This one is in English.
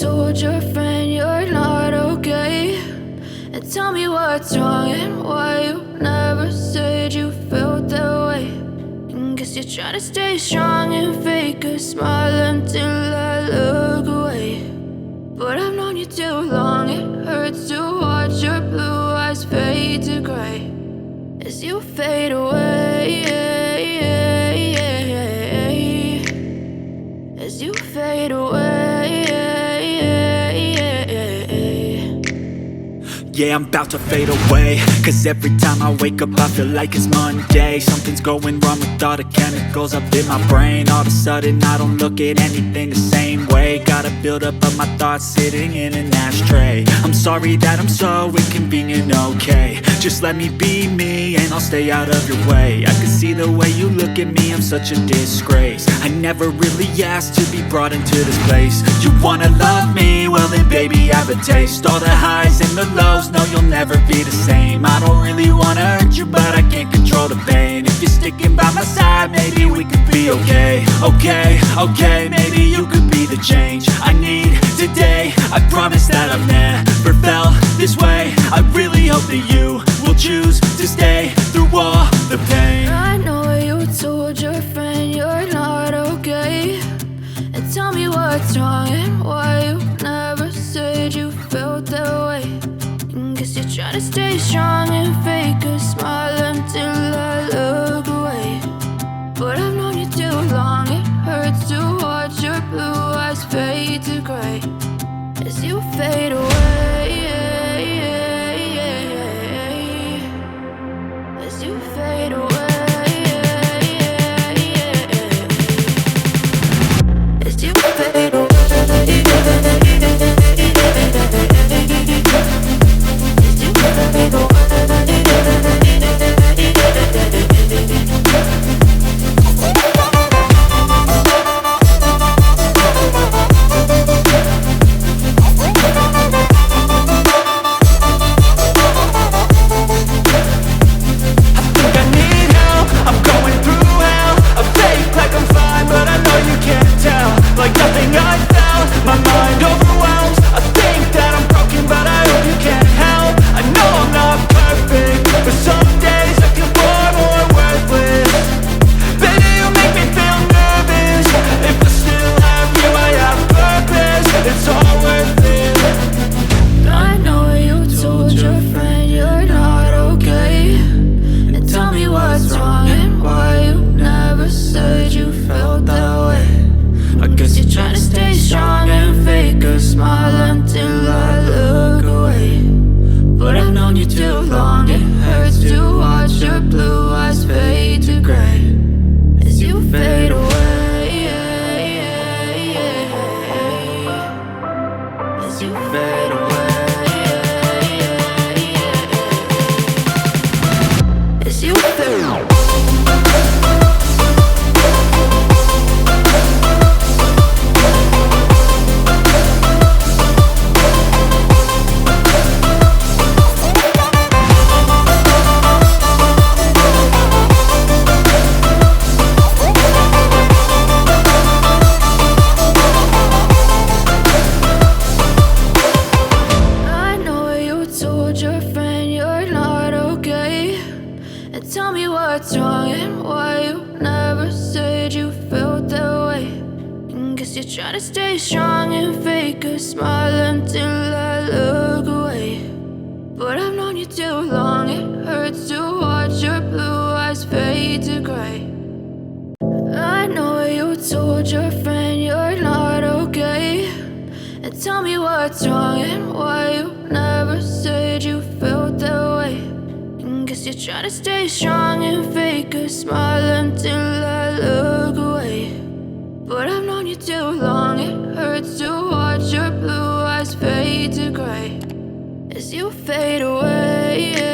told your friend you're not okay? And tell me what's wrong and why you never said you felt that way. And guess you're trying to stay strong and fake a smile until I look away. But I've known you too long, it hurts to watch your blue eyes fade to gray as you fade away, as you fade away. Yeah, I'm about to fade away, cause every time I wake up I feel like it's Monday. Something's going wrong with all the chemicals up in my brain. All of a sudden I don't look at anything the same way. Got a buildup of my thoughts sitting in an ashtray. I'm sorry that I'm so inconvenient, okay? Just let me be me and I'll stay out of your way. I can see the way you look at me, I'm such a disgrace. I never really asked to be brought into this place. You wanna love me? Well then baby I have a taste. All the highs and the lows, no you'll never be the same. I don't really wanna hurt you but I can't control the pain. If you're sticking by my side maybe we could be okay. Okay, maybe you could be the change I need today. I promise that I've never felt this way. I really hope that you will choose to stay through all the pain. I know you told your friend you're not okay. And tell me what's wrong and why you never said you felt that way. And guess you're trying to stay strong and fake a smile until I look away. But I've known you too long, it hurts to watch your blue eyes fade to gray as you fade away, as you fade away, as you fade away, as you fade away. Like nothing I felt, my mind overwhelms. I think that I'm broken, but I hope you can't help. I know I'm not perfect, but some days I feel far more worthless. Baby, you make me feel nervous. If I still have you, I have purpose. It's all worth it. I know you told your friend you're not okay. And tell me what's wrong and why you never said you felt that way. I guess you're trying to stay strong and fake a smile until I look away. But I've known you too long, it hurts to watch your blue eyes fade to gray as you fade away, as you fade away, as you fade away. Tell me what's wrong and why you never said you felt that way. And guess you're trying to stay strong and fake a smile until I look away. But I've known you too long, it hurts to watch your blue eyes fade to gray. I know you told your friend you're not okay. And tell me what's wrong and why you never said you felt that way. Guess you're trying to stay strong and fake a smile until I look away. But I've known you too long, it hurts to watch your blue eyes fade to gray as you fade away.